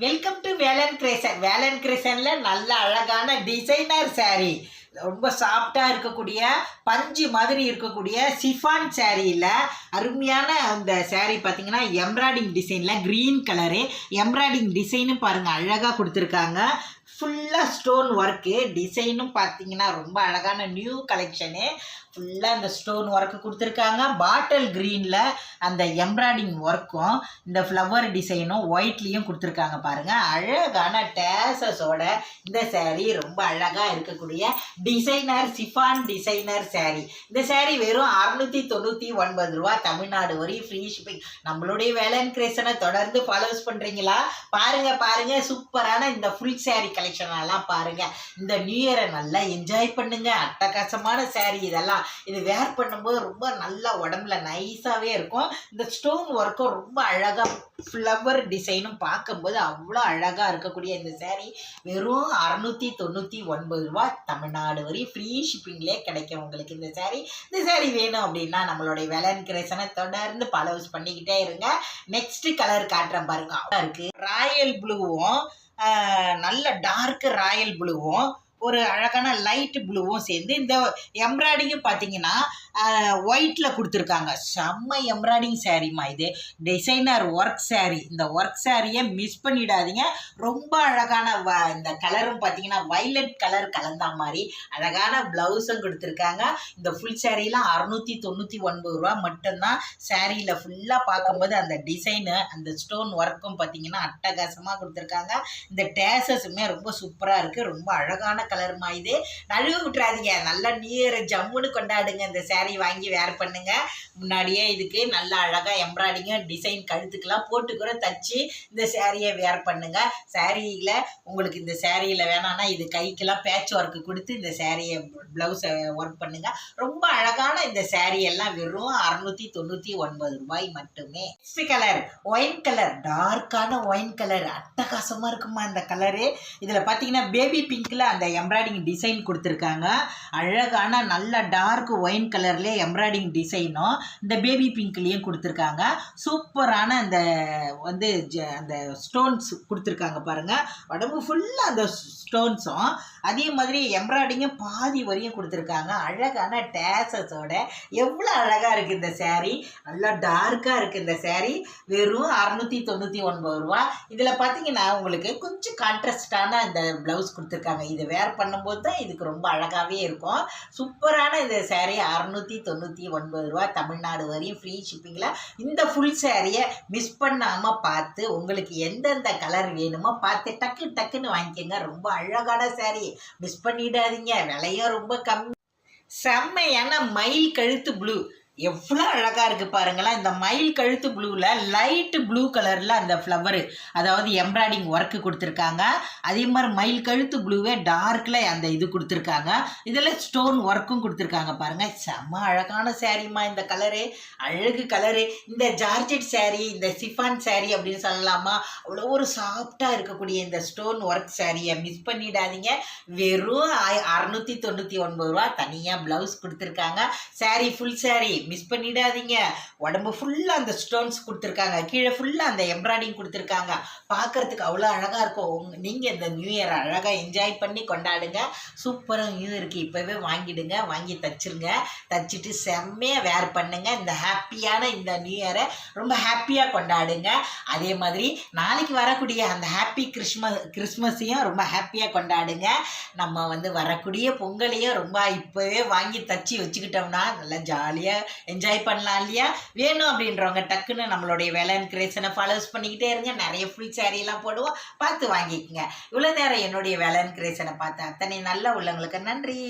Welcome to Velan creation. Velan கிரேசன்ல நல்ல அழகான டிசைனர் சாரீ, ரொம்ப சாஃப்டாக இருக்கக்கூடிய பஞ்சு மாதிரி இருக்கக்கூடிய சிஃபான் சாரியில் அருமையான அந்த சாரீ பார்த்தீங்கன்னா எம்ப்ராய்டிங் டிசைனில் க்ரீன் கலரு எம்ப்ராய்டிங் டிசைனும் பாருங்கள் அழகாக கொடுத்துருக்காங்க. ஃபுல்லாக ஸ்டோன் ஒர்க்கு டிசைனும் பார்த்தீங்கன்னா ரொம்ப அழகான நியூ கலெக்ஷனு. ஃபுல்லாக அந்த ஸ்டோன் ஒர்க்கு கொடுத்துருக்காங்க. பாட்டில் க்ரீனில் அந்த எம்ப்ராய்டிங் ஒர்க்கும் இந்த ஃப்ளவர் டிசைனும் ஒயிட்லேயும் கொடுத்துருக்காங்க பாருங்கள். அழகான டேசஸோட இந்த சேரீ ரொம்ப அழகாக இருக்கக்கூடிய டிசைனர் சிஃபான் டிசைனர் சேரீ. இந்த சேரீ வெறும் 699 ரூபா, தமிழ்நாடு வரை ஃப்ரீ ஷிப்பிங். நம்மளுடைய வேலன் கிரேசனை தொடர்ந்து ஃபாலோஸ் பண்ணுறீங்களா? பாருங்கள் சூப்பரான இந்த ஃபுல் சேரீ கலெக்ஷனெல்லாம் பாருங்கள். இந்த நியூ இயரை நல்லா என்ஜாய் பண்ணுங்கள். அட்டகாசமான சேரீ இதெல்லாம். இது வேர் பண்ணும்போது ரொம்ப நல்லா உடம்புல நைஸாகவே இருக்கும். இந்த ஸ்டோன் ஒர்க்கும் ரொம்ப அழகாக ஃப்ளவர் டிசைனும் பார்க்கும்போது அவ்வளோ அழகாக இருக்கக்கூடிய இந்த சேரீ வெறும் 699 ரூபா, தமிழ்நாடு வரை ஃப்ரீ ஷிப்பிங்லேயே கிடைக்கும் உங்களுக்கு இந்த சேரீ. இந்த சேரீ வேணும் அப்படின்னா நம்மளுடைய வேலன் கிரேசனை தொடர்ந்து ஃபாலோஸ் பண்ணிக்கிட்டே இருங்க. நெக்ஸ்ட் கலர் காட்டுறேன் பாருங்க. அவ்வளோ இருக்குது. ராயல் ப்ளூவும் நல்ல டார்க் ராயல் ப்ளூவும் ஒரு அழகான லைட் ப்ளூவும் சேர்ந்து இந்த எம்ப்ராய்டிங்கும் பார்த்தீங்கன்னா ஒயிட்டில் கொடுத்துருக்காங்க. செம்ம எம்ப்ராய்டிங் சாரீமா இது. Designer work sari. இந்த ஒர்க் சாரியை மிஸ் பண்ணிடாதீங்க. ரொம்ப அழகான இந்த கலரும் பார்த்தீங்கன்னா வைலட் கலர் கலந்த மாதிரி அழகான ப்ளவுஸும் கொடுத்துருக்காங்க. இந்த ஃபுல் சாரீலாம் 699 ரூபா மட்டும்தான். சாரியில் ஃபுல்லாக பார்க்கும்போது அந்த டிசைனு அந்த ஸ்டோன் ஒர்க்கும் பார்த்தீங்கன்னா அட்டகாசமாக கொடுத்துருக்காங்க. இந்த டேசஸுமே ரொம்ப சூப்பராக இருக்குது. ரொம்ப அழகான கலருமா இது. நழுவு விட்டுறாதீங்க. நல்லா நியூ இயரை ஜம்முன்னு கொண்டாடுங்க. இந்த சாரீ வாங்கி வேர் பண்ணுங்க. முன்னாடியே இதுக்கு நல்லா அழகாக எம்ப்ராய்டிங்கும் டிசைன் கழுத்துக்கெல்லாம் போட்டு கூட தச்சு இந்த சாரியை வேர் பண்ணுங்க. சாரியில் உங்களுக்கு இந்த சாரியில் வேணான்னா இது கைக்கெல்லாம் பேட்ச் ஒர்க்கு கொடுத்து இந்த சாரியை ப்ளவுஸை ஒர்க் பண்ணுங்க. ரொம்ப அழகான இந்த சாரீ எல்லாம் வெறும் 699 ரூபாய் மட்டுமே. நெக்ஸ்ட் கலர் ஒயின் கலர், டார்க்கான ஒயின் கலர் அட்டகாசமாக இருக்குமா இந்த கலரு. இதில் பார்த்தீங்கன்னா பேபி பிங்க்கில் அந்த எம்ப்ராய்டிங் டிசைன் கொடுத்துருக்காங்க. அழகான நல்ல டார்க் ஒயின் கலர்லேயே எம்ப்ராய்டிங் டிசைனும் இந்த பேபி பிங்க்லேயும் கொடுத்துருக்காங்க. சூப்பரான அந்த அந்த ஸ்டோன்ஸ் கொடுத்துருக்காங்க பாருங்கள். உடம்பு ஃபுல்லாக அந்த ஸ்டோன்ஸும் அதே மாதிரி எம்ப்ராய்டிங்கும் பாதி வரையும் கொடுத்துருக்காங்க. அழகான டேசஸோட எவ்வளோ அழகாக இருக்குது இந்த சேரீ. நல்லா டார்க்காக இருக்குது இந்த சேரீ. வெறும் 699 ரூபா. இதில் பார்த்தீங்கன்னா உங்களுக்கு கொஞ்சம் கான்ட்ராஸ்டான இந்த ப்ளவுஸ் கொடுத்துருக்காங்க. இதை வேர் பண்ணும்போது தான் இதுக்கு ரொம்ப அழகாகவே இருக்கும். சூப்பரான இந்த சேரீ 699 ரூபா, தமிழ்நாடு வரையும் ஃப்ரீ ஷிப்பிங்கில். இந்த ஃபுல் சேரீயை மிஸ் பண்ணாமல் பார்த்து உங்களுக்கு எந்தெந்த கலர் வேணுமோ பார்த்து டக்குன்னு வாங்கிக்கோங்க. ரொம்ப அழகான சேரீ, மிஸ் பண்ணிடாதீங்க. விலையும் ரொம்ப கம்மி. செம்மையான மயில் கழுத்து ப்ளூ எவ்வளோ அழகாக இருக்குது பாருங்களேன். இந்த மயில் கழுத்து ப்ளூவில் லைட்டு ப்ளூ கலரில் அந்த ஃப்ளவரு அதாவது எம்ப்ராய்டிங் ஒர்க்கு கொடுத்துருக்காங்க. அதே மாதிரி மயில் கழுத்து ப்ளூவே டார்க்கில் அந்த இது கொடுத்துருக்காங்க. இதில் ஸ்டோன் ஒர்க்கும் கொடுத்துருக்காங்க பாருங்கள். செம்ம அழகான சாரீமா இந்த கலரு. அழகு கலரு. இந்த ஜார்ஜெட் சாரீ, இந்த சிஃபான் சாரீ அப்படின்னு சொல்லலாமா, அவ்வளோ ஒரு சாஃப்டாக இருக்கக்கூடிய இந்த ஸ்டோன் ஒர்க் சாரியை மிஸ் பண்ணிடாதீங்க. வெறும் 699 ரூபா. தனியாக ப்ளவுஸ் கொடுத்துருக்காங்க. சாரீ ஃபுல் சாரீ மிஸ் பண்ணிடாதீங்க. உடம்பு ஃபுல்லாக அந்த ஸ்டோன்ஸ் கொடுத்துருக்காங்க. கீழே ஃபுல்லாக அந்த எம்ப்ராய்டிங் கொடுத்துருக்காங்க. பார்க்குறதுக்கு அவ்வளோ அழகாக இருக்கும். நீங்கள் இந்த நியூ இயரை அழகாக என்ஜாய் பண்ணி கொண்டாடுங்க. சூப்பராக நியூ இயருக்கு இப்போவே வாங்கிடுங்க. வாங்கி தச்சுருங்க. தச்சுட்டு செம்மையாக வேர் பண்ணுங்க. இந்த ஹாப்பியான இந்த நியூ இயரை ரொம்ப ஹாப்பியாக கொண்டாடுங்க. அதே மாதிரி நாளைக்கு வரக்கூடிய அந்த ஹாப்பி கிறிஸ்மஸையும் ரொம்ப ஹாப்பியாக கொண்டாடுங்க. நம்ம வரக்கூடிய பொங்கலையும் ரொம்ப இப்போவே வாங்கி தச்சு வச்சுக்கிட்டோம்னா நல்லா ஜாலியாக என்ஜாய் பண்ணலாம் இல்லையா? வேணும் அப்படின்றவங்க டக்குன்னு நம்மளுடைய வேலன் கிரேசனை ஃபாலோஸ் பண்ணிக்கிட்டே இருங்க. நிறைய ஃபுல் சாரியெல்லாம் போடுவோம், பார்த்து வாங்கிக்கோங்க. இவ்வளோ நேரம் என்னுடைய வேலன் கிரேசனை பார்த்த அத்தனை நல்ல உள்ளவங்களுக்கு நன்றி.